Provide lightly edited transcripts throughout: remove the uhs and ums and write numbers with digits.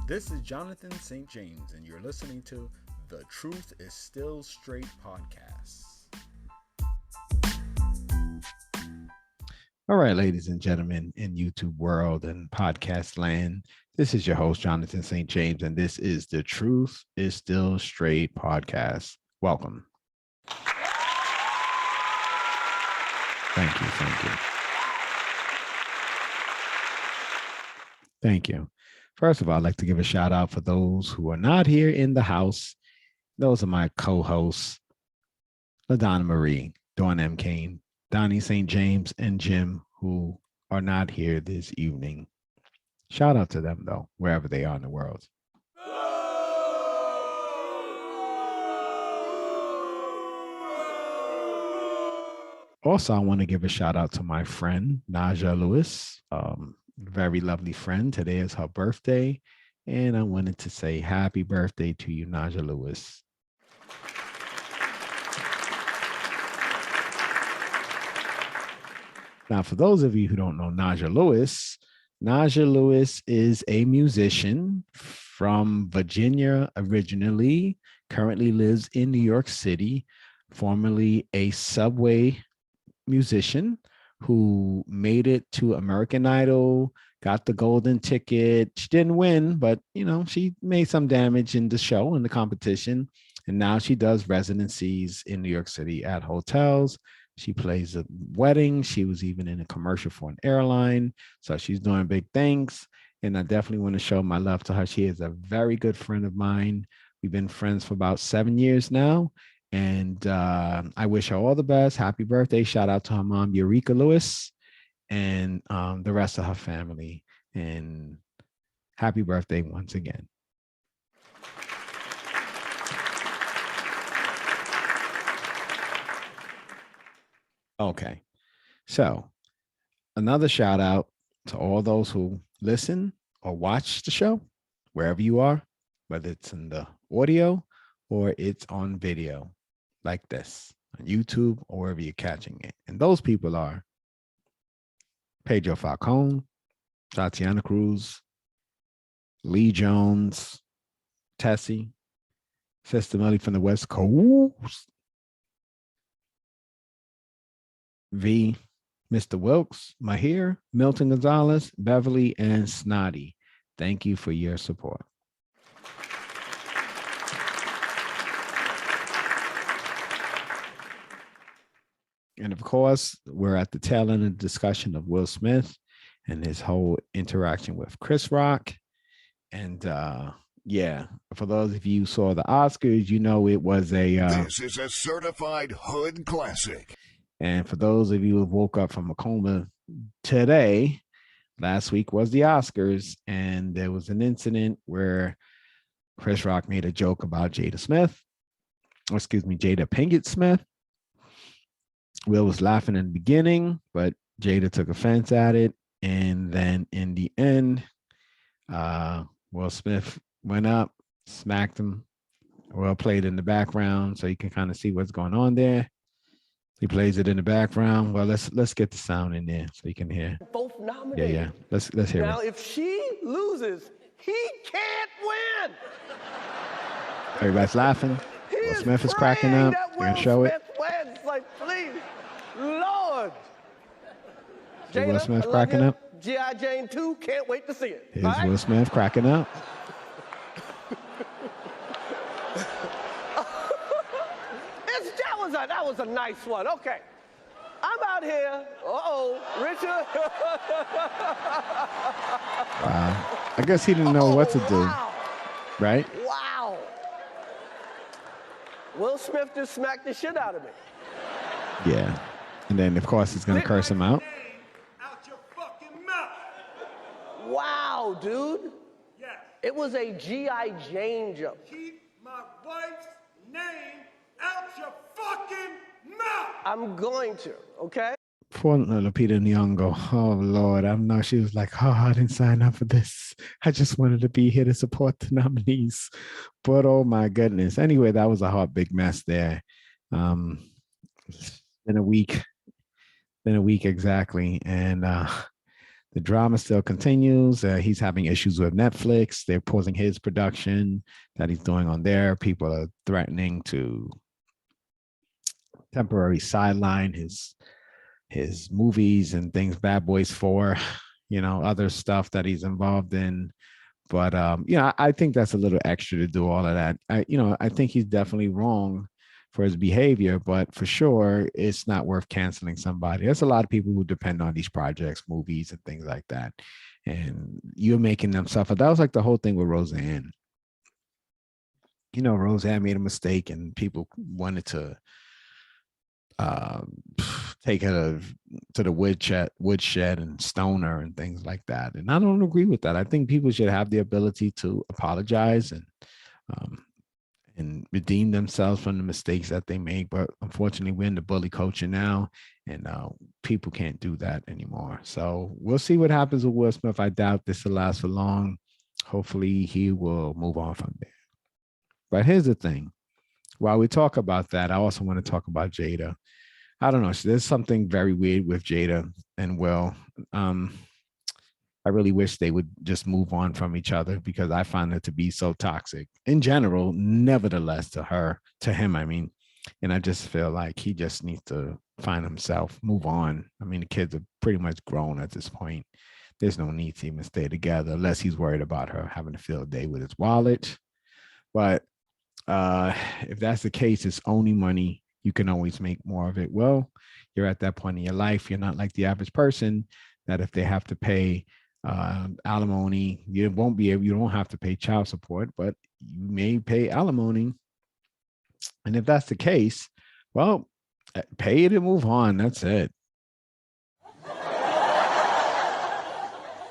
This is Jonathan St. James, and you're listening to The Truth is Still Straight podcast. All right, ladies and gentlemen in YouTube world and podcast land, this is your host, Jonathan St. James, and this is The Truth is Still Straight podcast. Welcome. Thank you. Thank you. First of all, I'd like to give a shout out for those who are not here in the house. Those are my co-hosts, LaDonna Marie, Dawn M. Kane, Donnie St. James, and Jim, who are not here this evening. Shout out to them, though, wherever they are in the world. Also, I want to give a shout out to my friend, Naja Lewis, very lovely friend. Today is her birthday, and I wanted to say happy birthday to you, Naja Lewis. Now, for those of you who don't know Naja Lewis is a musician from Virginia originally, currently lives in New York City, formerly a Subway musician who made it to American Idol, got the golden ticket. She didn't win, but, she made some damage in the show, in the competition. And now she does residencies in New York City at hotels. She plays a wedding. She was even in a commercial for an airline. So she's doing big things. And I definitely want to show my love to her. She is a very good friend of mine. We've been friends for about 7 years now. And I wish her all the best. Happy birthday. Shout out to her mom, Eureka Lewis, and the rest of her family. And happy birthday once again. Okay, so another shout out to all those who listen or watch the show, wherever you are, whether it's in the audio or it's on video like this on YouTube or wherever you're catching it. And those people are Pedro Falcone, Tatiana Cruz, Lee Jones, Tessie, Sister Melly from the West Coast, V, Mr. Wilkes, Mahir, Milton Gonzalez, Beverly, and Snotty. Thank you for your support. And of course, we're at the tail end of the discussion of Will Smith and his whole interaction with Chris Rock. And for those of you who saw the Oscars, it was this is a certified hood classic. And for those of you who woke up from a coma today, last week was the Oscars, and there was an incident where Chris Rock made a joke about Jada Pinkett Smith. Will was laughing in the beginning, but Jada took offense at it. And then in the end, Will Smith went up, smacked him. Will played in the background so you can kind of see what's going on there. He plays it in the background. Well, let's get the sound in there so you can hear. Both nominated. Yeah. Let's hear now, it. If she loses, he can't win. Everybody's laughing. Will Smith is cracking up. You're gonna show it. Wins. Like, please, Lord. Jada, Will Smith cracking up. G.I. Jane 2, can't wait to see it. Here's right? Will Smith cracking up. That was a nice one. Okay. I'm out here. Richard. Wow. I guess he didn't know what to do. Wow. Right? Wow. Will Smith just smacked the shit out of me. Yeah. And then, of course, he's going to curse him out. Out your fucking mouth. Wow, dude. Yes. It was a G.I. Jane joke. Keep my wife's name out your fucking mouth. I'm going to, okay? Poor Lupita Nyong'o. Oh, Lord. I know she was like, I didn't sign up for this. I just wanted to be here to support the nominees. But, oh, my goodness. Anyway, that was a hot, big mess there. It's been a week exactly. And The drama still continues. He's having issues with Netflix. They're pausing his production that he's doing on there. People are threatening to temporarily sideline his movies and things, Bad Boys 4, other stuff that he's involved in. But I think that's a little extra to do all of that. I think he's definitely wrong for his behavior, but for sure, it's not worth canceling somebody. There's a lot of people who depend on these projects, movies, and things like that. And you're making them suffer. That was like the whole thing with Roseanne. Roseanne made a mistake and people wanted to take her to the woodshed and stone her and things like that. And I don't agree with that. I think people should have the ability to apologize and redeem themselves from the mistakes that they make. But unfortunately, we're in the bully culture now, and people can't do that anymore. So we'll see what happens with Will Smith. I doubt this will last for long. Hopefully, he will move on from there. But here's the thing. While we talk about that, I also want to talk about Jada. I don't know. There's something very weird with Jada and Will. I really wish they would just move on from each other because I find it to be so toxic in general, nevertheless, to him, I mean. And I just feel like he just needs to find himself, move on. I mean, the kids are pretty much grown at this point. There's no need to even stay together unless he's worried about her having a field day with his wallet. But if that's the case, it's only money. You can always make more of it. Well, you're at that point in your life. You're not like the average person that if they have to pay alimony, you don't have to pay child support, but you may pay alimony. And if that's the case, well, pay it and move on. That's it.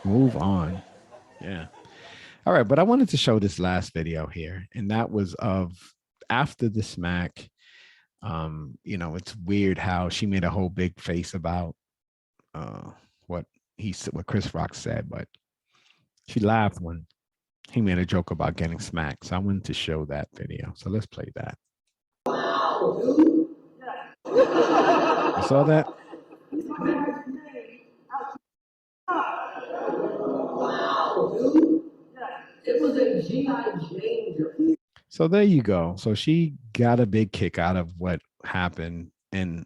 Move on. Yeah. All right. But I wanted to show this last video here. And that was of after the smack. It's weird how she made a whole big face about what Chris Rock said, but she laughed when he made a joke about getting smacked. So I wanted to show that video. So let's play that. You saw that? It was a G.I. Jane. So there you go. So she got a big kick out of what happened and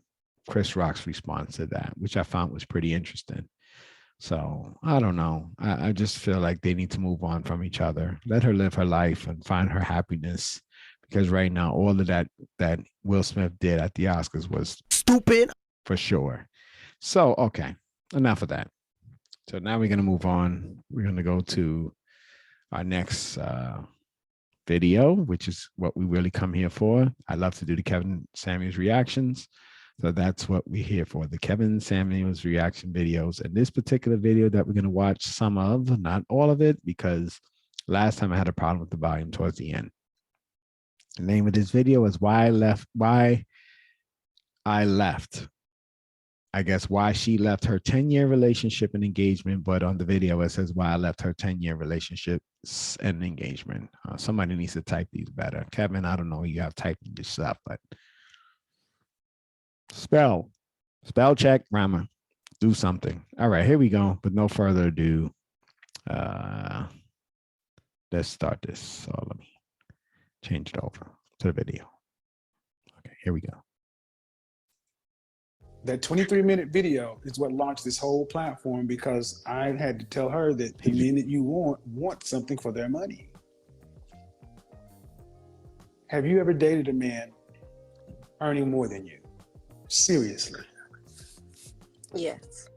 Chris Rock's response to that, which I found was pretty interesting. So I don't know. I just feel like they need to move on from each other. Let her live her life and find her happiness. Because right now, all of that Will Smith did at the Oscars was stupid for sure. So, okay, enough of that. So now we're going to move on. We're going to go to our next video, which is what we really come here for. I love to do the Kevin Samuels reactions. So that's what we're here for, the Kevin Samuels reaction videos. And this particular video that we're going to watch some of, not all of it, because last time I had a problem with the volume towards the end. The name of this video is Why I Left. I guess why she left her 10-year relationship and engagement, but on the video it says why I left her 10-year relationship and engagement. Somebody needs to type these better. Kevin, I don't know, you have typed this stuff, but spell check, grammar, do something. All right, here we go. But no further ado, let's start this. So let me change it over to the video. Okay, here we go. That 23-minute video is what launched this whole platform because I had to tell her that the men that you want something for their money. Have you ever dated a man earning more than you? Seriously. Yes.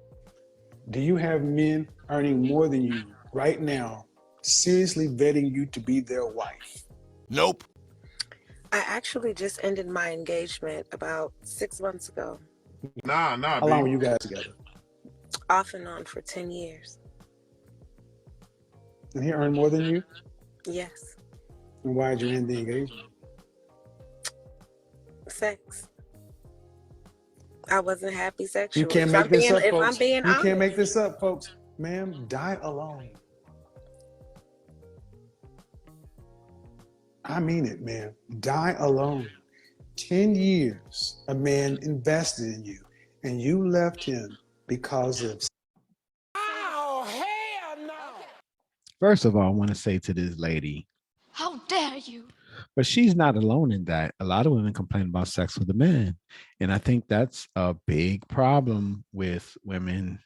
Do you have men earning more than you right now, seriously vetting you to be their wife? Nope. I actually just ended my engagement about 6 months ago. Nah. How long were you guys together? Off and on for 10 years. And he earned more than you? Yes. And why did you end the engagement? Sex. I wasn't happy sexually. You can't make this up, folks. If I'm being honest. You can't make this up, folks. Ma'am, die alone. I mean it, man. Die alone. 10 years, a man invested in you, and you left him because of... First of all, I want to say to this lady, how dare you? but she's not alone in that. A lot of women complain about sex with a man. And I think that's a big problem with women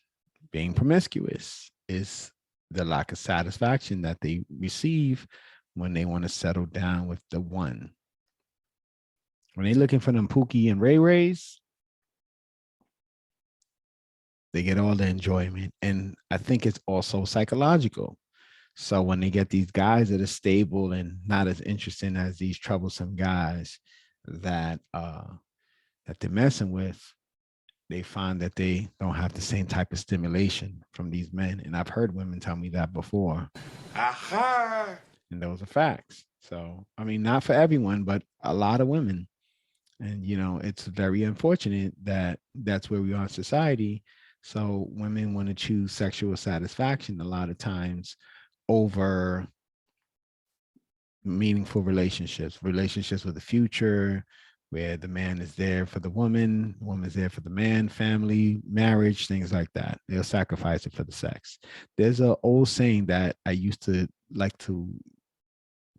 being promiscuous is the lack of satisfaction that they receive when they want to settle down with the one. When they're looking for them Pookie and Ray Rays, they get all the enjoyment. And I think it's also psychological. So when they get these guys that are stable and not as interesting as these troublesome guys that they're messing with, they find that they don't have the same type of stimulation from these men. And I've heard women tell me that before. Aha! And those are facts. So, I mean, not for everyone, but a lot of women. And, you know, it's very unfortunate that that's where we are in society. So women want to choose sexual satisfaction a lot of times over meaningful relationships with the future, where the man is there for the woman is there for the man, family, marriage, things like that. They'll sacrifice it for the sex. There's an old saying that I used to like to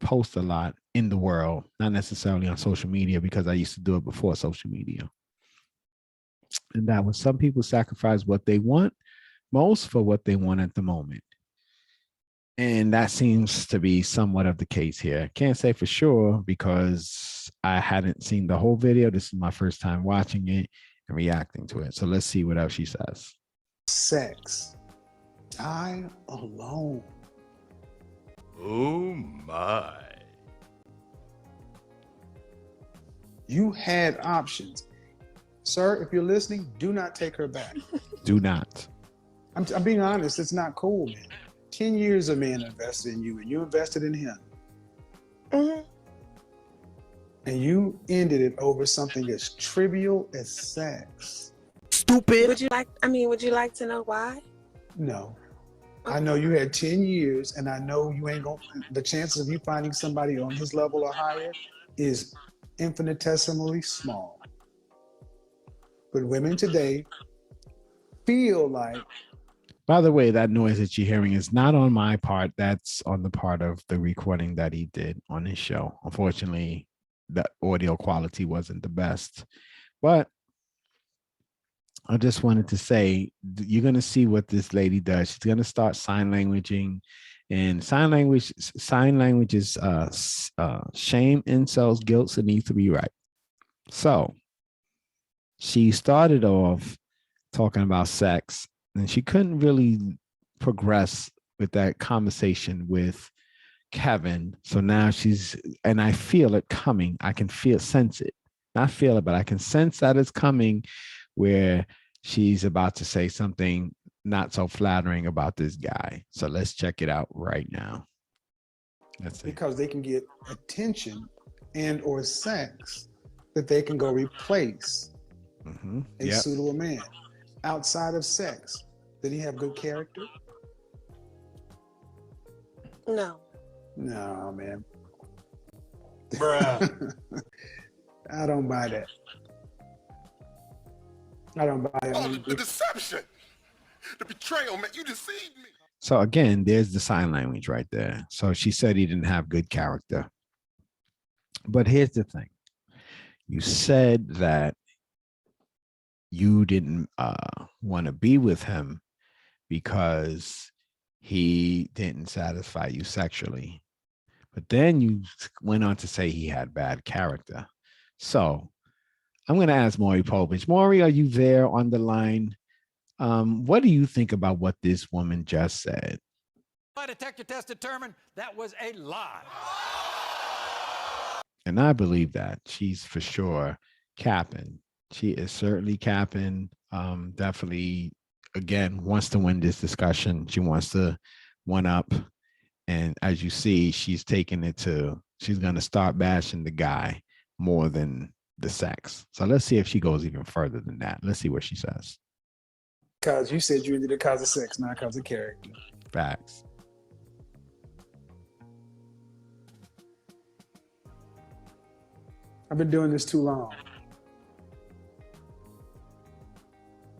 post a lot in the world, not necessarily on social media, because I used to do it before social media. And that was, some people sacrifice what they want most for what they want at the moment. And that seems to be somewhat of the case here. Can't say for sure because I hadn't seen the whole video. This is my first time watching it and reacting to it. So let's see what else she says. Sex. Die alone. Oh my. You had options. Sir, if you're listening, do not take her back. Do not. I'm being honest. It's not cool, man. 10 years a man invested in you and you invested in him. Mm-hmm. And you ended it over something as trivial as sex. Stupid. Would you like to know why? No. I know you had 10 years and I know you ain't gonna, the chances of you finding somebody on his level or higher is infinitesimally small. But women today feel like, by the way, that noise that you're hearing is not on my part. That's on the part of the recording that he did on his show. Unfortunately, the audio quality wasn't the best. But I just wanted to say, you're going to see what this lady does. She's going to start sign languaging. And sign language is shame, insults, guilt, it needs to be right. So she started off talking about sex, and she couldn't really progress with that conversation with Kevin. So now and I feel it coming. I can sense it. Not feel it, but I can sense that it's coming, where she's about to say something not so flattering about this guy. So let's check it out right now. That's it. because they can get attention and or sex that they can go replace a suitable man. Outside of sex, did he have good character? No. No, man. Bruh. I don't buy that. I don't buy it. Oh, the deception, the betrayal, man. You deceived me. So again, there's the sign language right there. So she said he didn't have good character. But here's the thing. You said that you didn't want to be with him because he didn't satisfy you sexually. But then you went on to say he had bad character. So I'm going to ask Maury Povich. Maury, are you there on the line? What do you think about what this woman just said? My detector test determined that was a lie. And I believe that. She's for sure capping. She is certainly capping. Definitely, again, wants to win this discussion. She wants to one up. And as you see, she's taking it to, she's going to start bashing the guy more than the sex. So let's see if she goes even further than that. Let's see what she says. Because you said you ended it because of sex, not because of character. Facts. I've been doing this too long.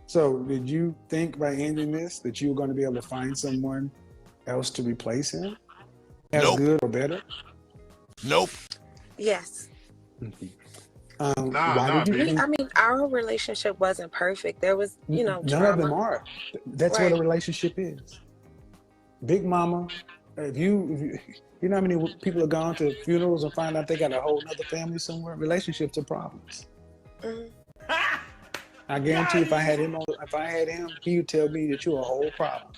So did you think by ending this that you were going to be able to find someone else to replace him? As Nope. good or better? Nope. Yes. Why did you B. think? I mean, our relationship wasn't perfect. There was, you know, None drama. of them are. That's what a Right. relationship is. Big Mama, if you know how many people have gone to funerals and find out they got a whole other family somewhere? Relationships are problems. Mhm. I guarantee if I had him, he would tell me that you're a whole problem.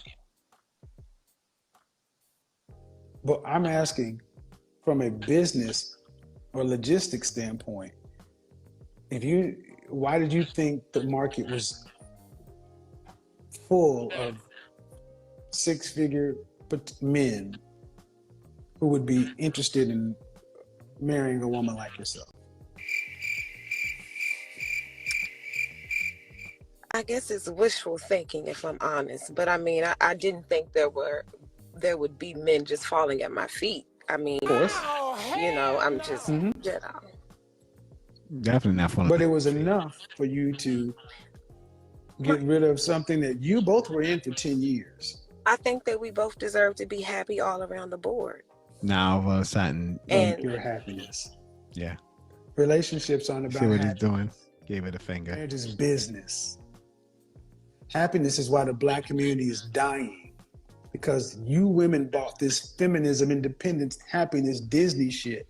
But I'm asking from a business or logistics standpoint, why did you think the market was full of six-figure men who would be interested in marrying a woman like yourself? I guess it's wishful thinking, if I'm honest. But I mean, I didn't think there would be men just falling at my feet. I mean, Of course. you know, I'm just, Mhm. you know. Definitely not falling. But it was enough for you to get rid of something that you both were in for 10 years. I think that we both deserve to be happy all around the board. Now all of a sudden, And Your happiness. yeah. Relationships aren't about See what he's happiness. doing? Gave it a finger. They're just business. Happiness is why the Black community is dying, because you women bought this feminism, independence, happiness, Disney shit.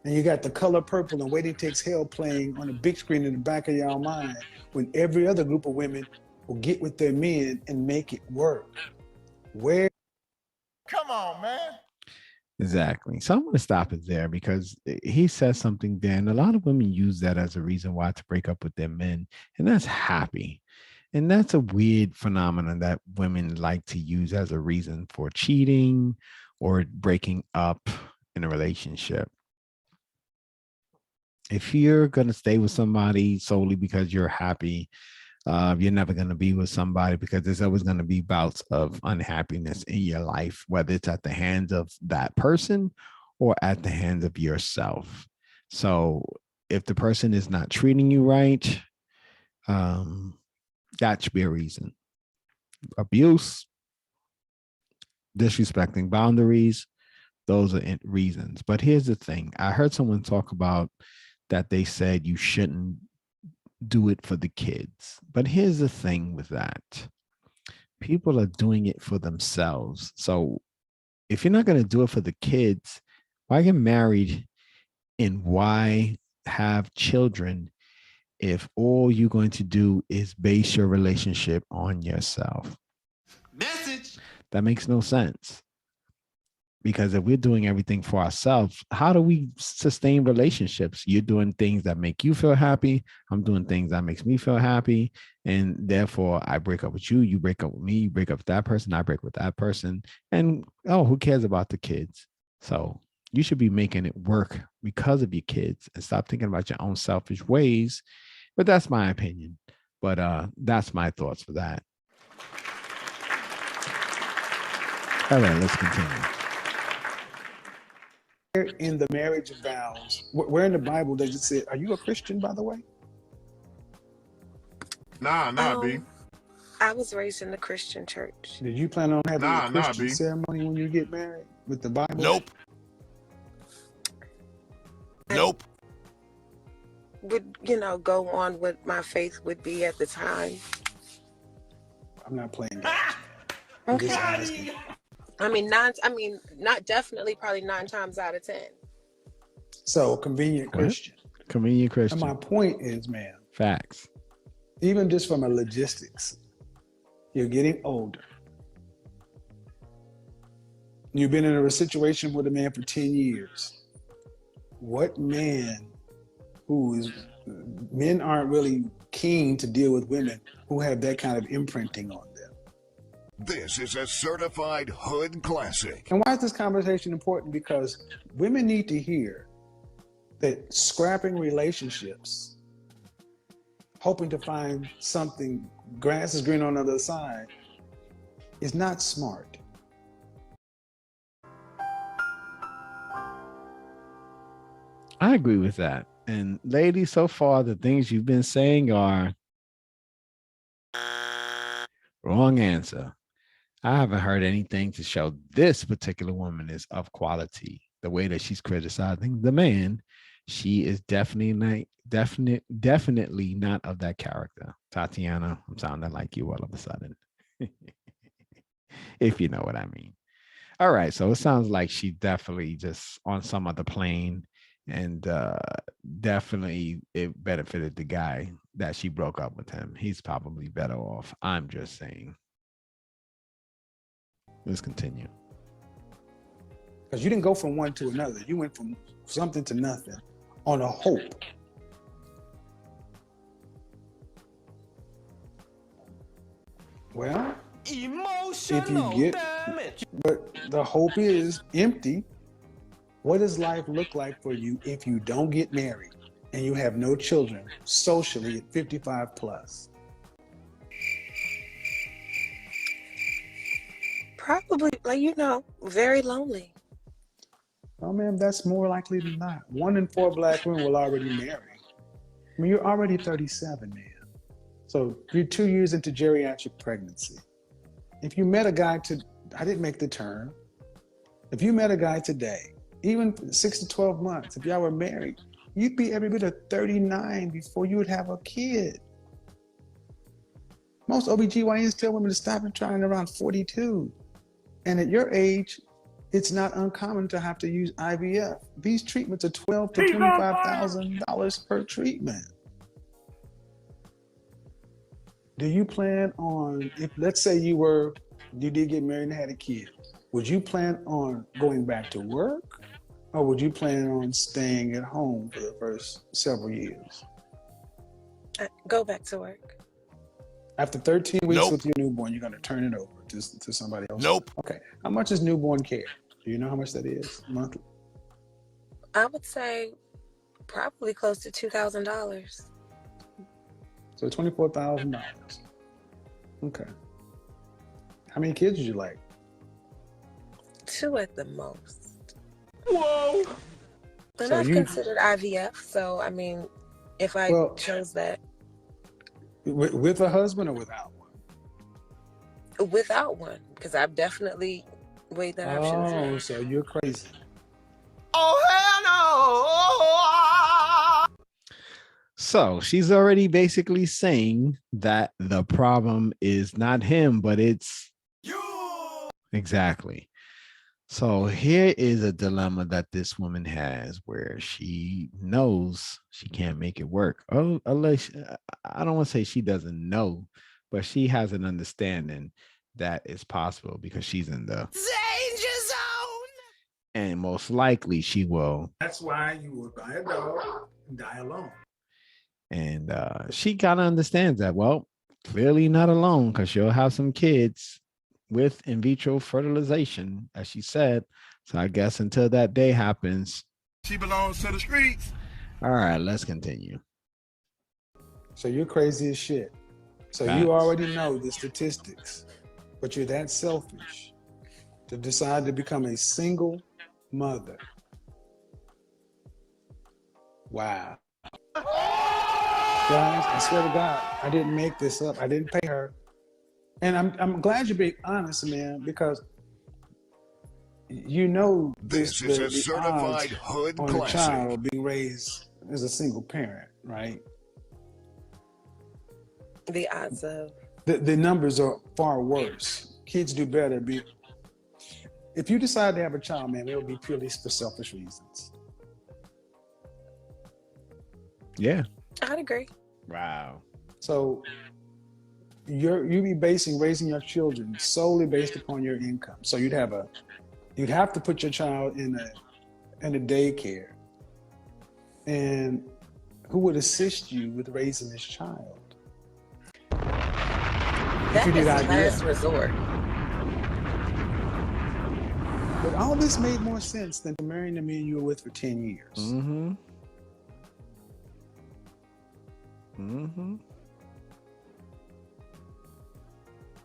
And you got The Color Purple and Waiting Takes Hell playing on the big screen in the back of your mind, when every other group of women will get with their men and make it work. Where? Come on, man. Exactly. So I'm going to stop it there because he says something there, and a lot of women use that as a reason why to break up with their men, and that's happy. And that's a weird phenomenon that women like to use as a reason for cheating or breaking up in a relationship. If you're going to stay with somebody solely because you're happy, you're never going to be with somebody because there's always going to be bouts of unhappiness in your life, whether it's at the hands of that person or at the hands of yourself. So if the person is not treating you right, that should be a reason. Abuse, disrespecting boundaries, those are reasons. But here's the thing. I heard someone talk about that they said you shouldn't do it for the kids. But here's the thing with that. People are doing it for themselves. So if you're not going to do it for the kids, why get married and why have children if all you're going to do is base your relationship on yourself? Message. That makes no sense. Because if we're doing everything for ourselves, how do we sustain relationships? You're doing things that make you feel happy. I'm doing things that makes me feel happy. And therefore, I break up with you. You break up with me. You break up with that person. I break with that person. And, who cares about the kids? So you should be making it work because of your kids and stop thinking about your own selfish ways. But that's my opinion. But that's my thoughts for that. All right, let's continue. In the marriage vows, where in the Bible does it say, are you a Christian, by the way? Nah, B. I was raised in the Christian church. Did you plan on having a Christian B. ceremony when you get married with the Bible? Nope. Nope. Would, go on what my faith would be at the time. I'm not playing that. I'm just asking. Not definitely, probably 9 times out of 10. So, convenient Christian. Convenient Christian. And my point is, man, facts. Even just from a logistics, you're getting older. You've been in a situation with a man for 10 years. What man men aren't really keen to deal with women who have that kind of imprinting on them. This is a certified hood classic. And why is this conversation important? Because women need to hear that scrapping relationships, hoping to find something, grass is green on the other side, is not smart. I agree with that. And ladies, so far, the things you've been saying are wrong answer. I haven't heard anything to show this particular woman is of quality. The way that she's criticizing the man, she is definitely not of that character. Tatiana, I'm sounding like you all of a sudden, if you know what I mean. All right, so it sounds like she definitely just on some other plane, and definitely it benefited the guy that she broke up with him. He's probably better off. I'm just saying. Let's continue. Because you didn't go from one to another. You went from something to nothing on a hope. Well, Emotional if you get, damage. but the hope is empty. What does life look like for you if you don't get married and you have no children socially at 55 plus? Probably, like, very lonely. Oh man, that's more likely than not. 1 in 4 black women will already marry. I mean, you're already 37, man. So you're 2 years into geriatric pregnancy. If you met a guy I didn't make the turn. If you met a guy today, even 6 to 12 months, if y'all were married, you'd be every bit of 39 before you would have a kid. Most OBGYNs tell women to stop and trying around 42. And at your age, it's not uncommon to have to use IVF. These treatments are $12,000 to $25,000 per treatment. Do you plan on, if let's say you did get married and had a kid, would you plan on going back to work, or would you plan on staying at home for the first several years? Go back to work. After 13 weeks Nope. with your newborn, you're going to turn it over to somebody else? Nope. Okay. How much is newborn care? Do you know how much that is monthly? I would say probably close to $2,000. So $24,000. Okay. How many kids would you like? 2 at the most. Whoa. And So I've you- considered IVF, so I mean, if I chose that. With a husband or without one? Without one, because I've definitely weighed that option. Oh, so you're crazy. Oh, hell no. So she's already basically saying that the problem is not him, but it's you. Exactly. So here is a dilemma that this woman has where she knows she can't make it work. Oh, unless I don't want to say she doesn't know, but she has an understanding that it's possible because she's in the Danger zone. and most likely she will. That's why you will buy a dog and die alone. And she kind of understands that. Well, clearly not alone because she'll have some kids with in vitro fertilization, as she said. So I guess until that day happens, She belongs to the streets. all right, let's continue. So you're crazy as shit. So Facts. you already know the statistics, but you're that selfish to decide to become a single mother. Wow. Guys, I swear to God, I didn't make this up. I didn't pay her. And I'm glad you're being honest, man, because you know This is a certified hood on a classic. child being raised as a single parent, right? The odds of. The numbers are far worse. Kids do better. If you decide to have a child, man, it will be purely for selfish reasons. Yeah. I'd agree. Wow. So you be raising your children solely based upon your income. So you'd have to put your child in a daycare. And who would assist you with raising this child? That you is did the IVF. last resort. But all this made more sense than marrying the man you were with for 10 years. Mm-hmm. Mm-hmm.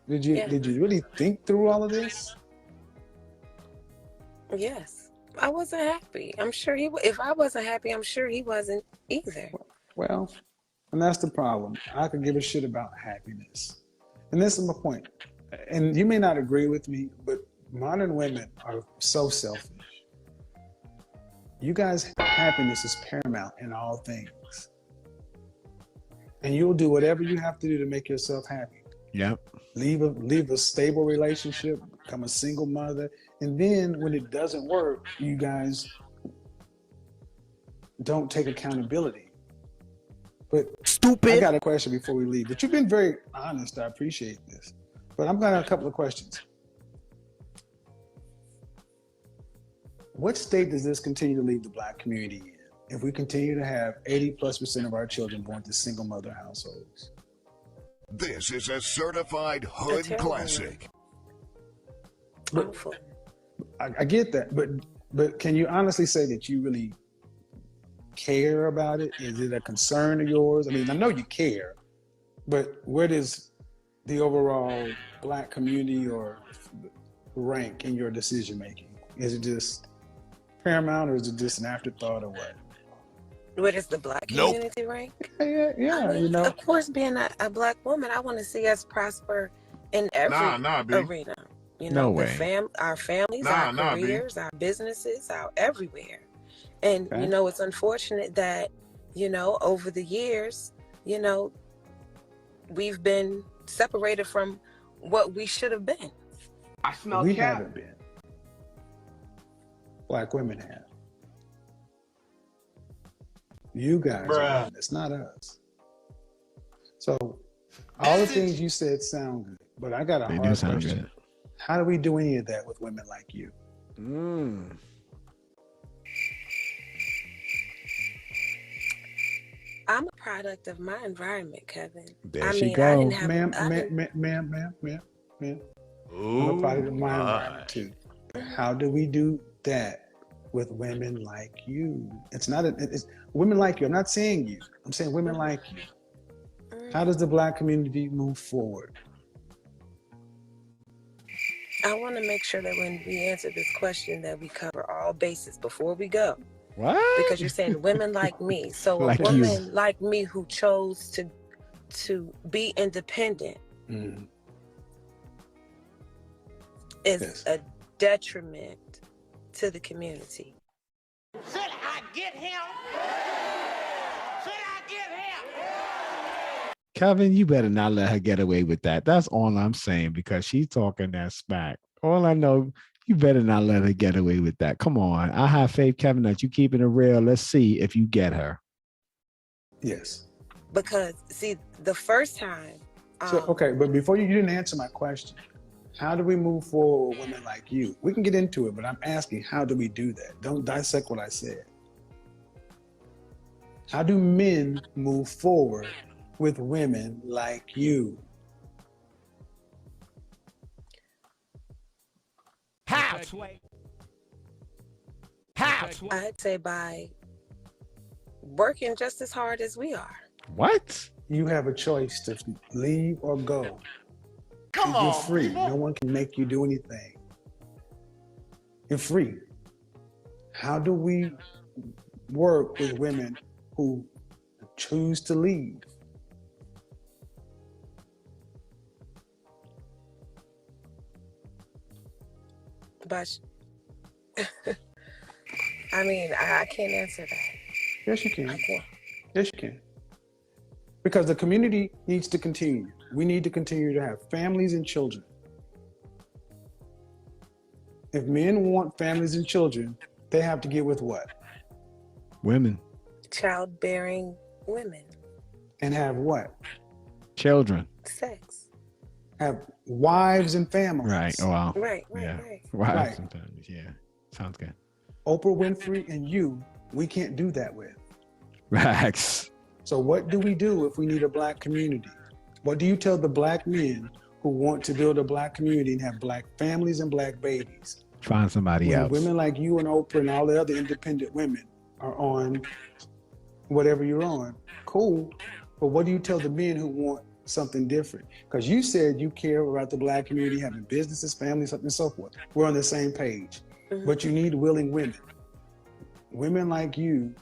Did you really think through all of this? Yes. I wasn't happy. I'm sure if I wasn't happy, I'm sure he wasn't either. Well, and that's the problem. I could give a shit about happiness. And this is my point. and you may not agree with me, but modern women are so selfish. You guys' happiness is paramount in all things. And you'll do whatever you have to do to make yourself happy. Yep. Leave a stable relationship, become a single mother, and then when it doesn't work, you guys don't take accountability. But Stupid. I got a question before we leave. But you've been very honest. I appreciate this. But I'm gonna have a couple of questions. What state does this continue to leave the Black community in if we continue to have 80+% of our children born to single mother households? This is a certified hood classic. But, I get that, but can you honestly say that you really care about it? Is it a concern of yours? I mean, I know you care, but where does the overall Black community or rank in your decision making? Is it just paramount, or is it just an afterthought, or what? Where does the Black community rank? Yeah, I mean, you know. Of course, being a Black woman, I want to see us prosper in every arena. You know, No way. Our families, our careers, our businesses, our everywhere. And, you know, it's unfortunate that, you know, over the years, you know, we've been separated from what we should have been. I smell We cat. haven't been. Black women have. You guys are doing this, not us. So all the things you said sound good, but I got a hard question. Good. How do we do any of that with women like you? I'm a product of my environment, Kevin. There she goes. Ma'am. I'm a product of my environment too. How do we do that with women like you? It's women like you. I'm not saying you. I'm saying women like you. How does the Black community move forward? I want to make sure that when we answer this question that we cover all bases before we go. What? Because you're saying women like me. So Like a woman like me who chose to be independent is a detriment to the community. Should I get him? Should I get him? Kevin, you better not let her get away with that. That's all I'm saying, because she's talking that smack. All I know, you better not let her get away with that. Come on. I have faith, Kevin, that you keeping it real. Let's see if you get her. Yes. Because, see, the first time. Okay, but before you didn't answer my question. How do we move forward with women like you? We can get into it, but I'm asking, how do we do that? Don't dissect what I said. How do men move forward with women like you? How? I'd say by working just as hard as we are. What? You have a choice to leave or go. Come You're on. free. No one can make you do anything. You're free. How do we work with women who choose to leave? But I mean, I can't answer that. Yes, you can. I can't. Yes, you can. Because the community needs to continue. We need to continue to have families and children. If men want families and children, they have to get with what? Women. Childbearing women. And have what? Children. Sex. Have wives and families. Right. Oh, wow. Right. Wow. Right. Sometimes. Yeah. Sounds good. Oprah Winfrey and you, we can't do that with. Relax. So what do we do if we need a Black community? What do you tell the Black men who want to build a Black community and have Black families and Black babies? Find somebody else. Women like you and Oprah and all the other independent women are on whatever you're on. Cool. But what do you tell the men who want something different? Because you said you care about the Black community, having businesses, families, and so forth. We're on the same page. Mm-hmm. But you need willing women. Women like you,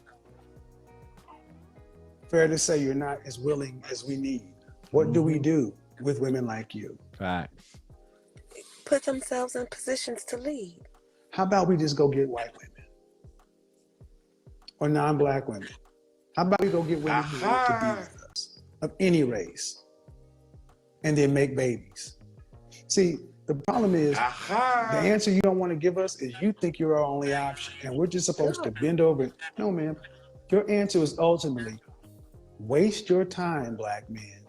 fair to say you're not as willing as we need. What do we do with women like you? Facts. put themselves in positions to lead. How about we just go get white women or non-black women? How about we go get women who want to be with us of any race and then make babies? See, the problem is the answer you don't want to give us is you think you're our only option and we're just supposed to bend over. No, ma'am. Your answer is ultimately waste your time, black men,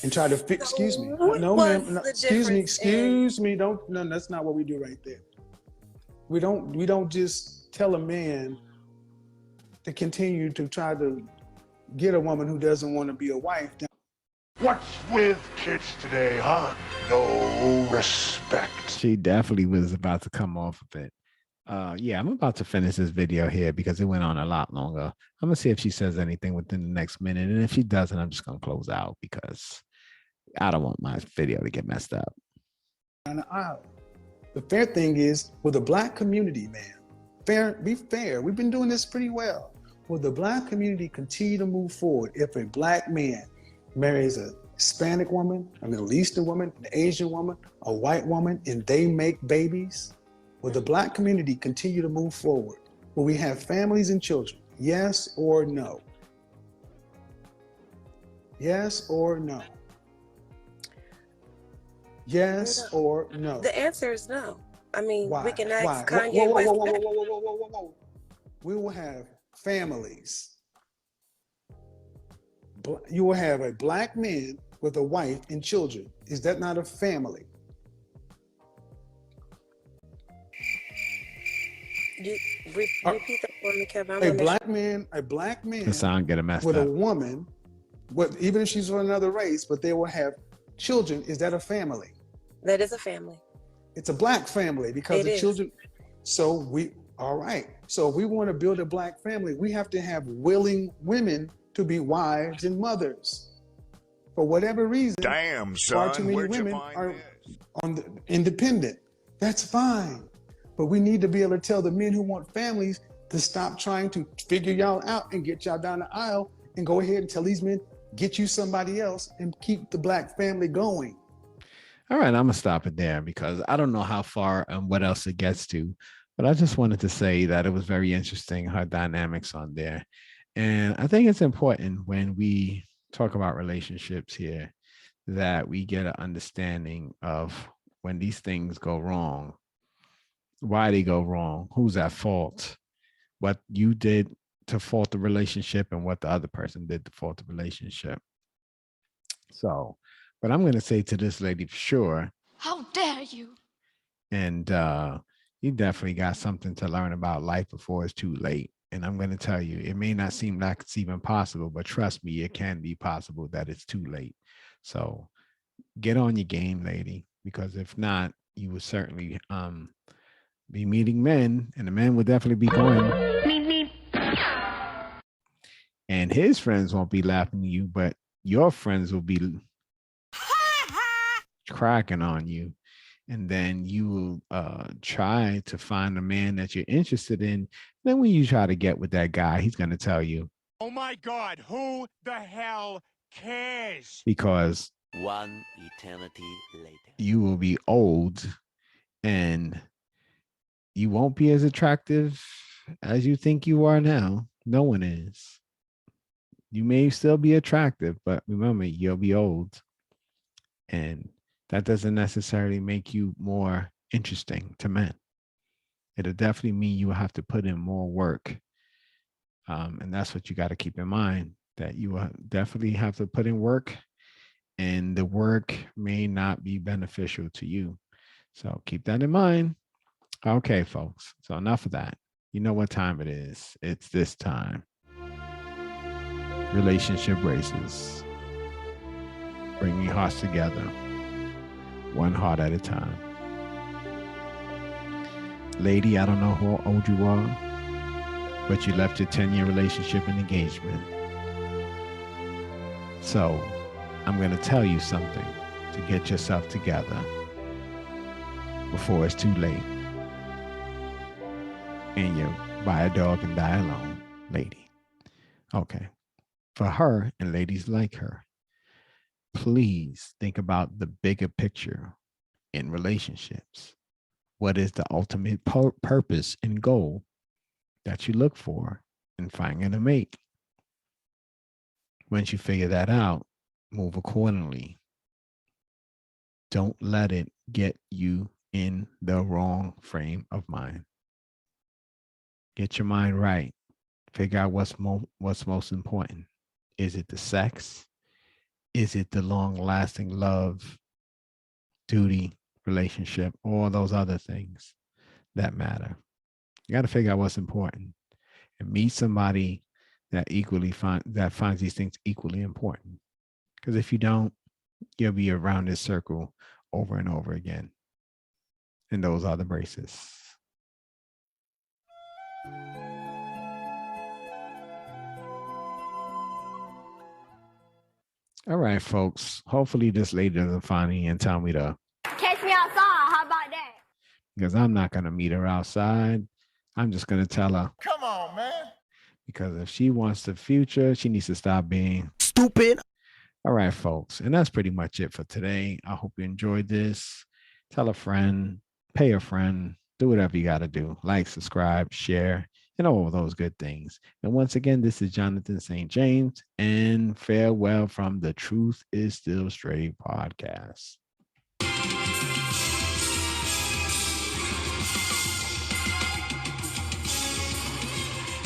and try to fix. Excuse me. No, ma'am. No, excuse me. Don't. No, that's not what we do right there. We don't just tell a man to continue to try to get a woman who doesn't want to be a wife. What's with kids today, huh? No respect. She definitely was about to come off of it. Yeah, I'm about to finish this video here because it went on a lot longer. I'm gonna see if she says anything within the next minute, and if she doesn't, I'm just gonna close out because I don't want my video to get messed up. On the aisle. The fair thing is, with the black community, man, be fair. We've been doing this pretty well. Will the black community continue to move forward if a black man marries a Hispanic woman, a Middle Eastern woman, an Asian woman, a white woman, and they make babies? Will the black community continue to move forward? Will we have families and children? Yes or no? Yes or no? Yes or no? The answer is no. I mean, Why? we can ask Why? Kanye West. Whoa. We will have families. You will have a black man with a wife and children. Is that not a family? You repeat that for me, Kevin. A black man The sound getting messed with up. a woman, even if she's from another race, but they will have children. Is that a family? That is a family. It's a black family because the children. So all right. So if we want to build a black family, we have to have willing women to be wives and mothers. For whatever reason, Damn, far too son, many where'd you women find are this? independent. That's fine. But we need to be able to tell the men who want families to stop trying to figure y'all out and get y'all down the aisle and go ahead and tell these men, get you somebody else and keep the black family going. All right, I'm gonna stop it there because I don't know how far and what else it gets to, but I just wanted to say that it was very interesting her dynamics on there. And I think it's important when we talk about relationships here that we get an understanding of when these things go wrong, why they go wrong, who's at fault, what you did to fault the relationship and what the other person did to fault the relationship. So, but I'm going to say to this lady for sure, how dare you? And you definitely got something to learn about life before it's too late. And I'm going to tell you, it may not seem like it's even possible, but trust me, it can be possible that it's too late. So get on your game, lady, because if not, you will certainly be meeting men, and the men will definitely be going. And his friends won't be laughing at you, but your friends will be cracking on you. And then you will try to find a man that you're interested in. Then when you try to get with that guy, he's going to tell you, oh my God, who the hell cares? Because one eternity later, you will be old and you won't be as attractive as you think you are now. No one is. You may still be attractive, but remember, you'll be old. And that doesn't necessarily make you more interesting to men. It'll definitely mean you will have to put in more work. And that's what you got to keep in mind, that you will definitely have to put in work, and the work may not be beneficial to you. So keep that in mind. Okay, folks. So enough of that. You know what time it is. It's this time. Relationship races. Bringing hearts together. One heart at a time. Lady, I don't know how old you are, but you left your 10-year relationship and engagement. So I'm going to tell you something to get yourself together before it's too late. And you buy a dog and die alone, lady. Okay. For her and ladies like her, please think about the bigger picture. in relationships? What is the ultimate purpose and goal that you look for in finding a mate? Once you figure that out, move accordingly. Don't let it get you in the wrong frame of mind. Get your mind right. Figure out what's most important. Is it the sex? Is it the long-lasting love, duty, relationship, or those other things that matter? You got to figure out what's important and meet somebody that finds these things equally important. Because if you don't, you'll be around this circle over and over again. And those are the braces. All right, folks. Hopefully this lady doesn't find me and tell me to catch me outside. How about that? Because I'm not going to meet her outside. I'm just going to tell her. Come on, man. Because if she wants the future, she needs to stop being Stupid. All right, folks. And that's pretty much it for today. I hope you enjoyed this. Tell a friend, pay a friend, do whatever you got to do. Like, subscribe, share, and all of those good things. And once again, this is Jonathan St. James, and farewell from the Truth is Still Straight podcast.